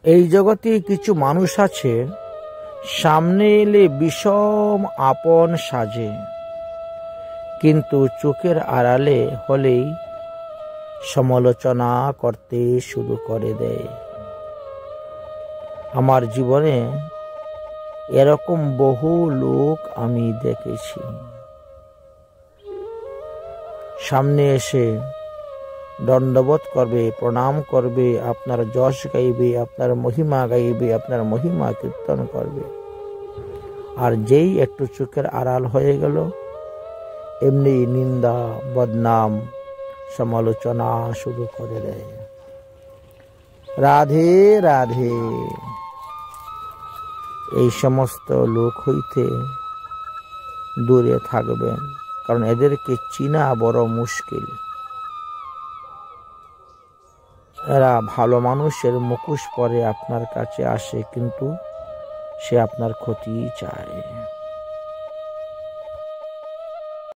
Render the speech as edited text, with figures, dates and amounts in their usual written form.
এই জগতে কিছু মানুষ আছে, সামনে এলে বিষম আপন সাজে, কিন্তু চোখের আড়ালে হলেই সমালোচনা করতে শুরু করে দেয়। আমার জীবনে এরকম বহু লোক আমি দেখেছি। সামনে এসে দণ্ডবোধ করবে, প্রণাম করবে, আপনার যশ গাইবে, আপনার মহিমা গাইবে, আপনার মহিমা কীর্তন করবে। আর যেই একটু চোখের আড়াল হয়ে গেল, এমনি নিন্দা, বদনাম, সমালোচনা শুরু করে দেয়। রাধে রাধে। এই সমস্ত লোক হইতে দূরে থাকবেন, কারণ এদেরকে চিনা বড় মুশকিল। এরা ভালো মানুষের মুখোশ পরে আপনার কাছে আসে, কিন্তু সে আপনার ক্ষতি চায়।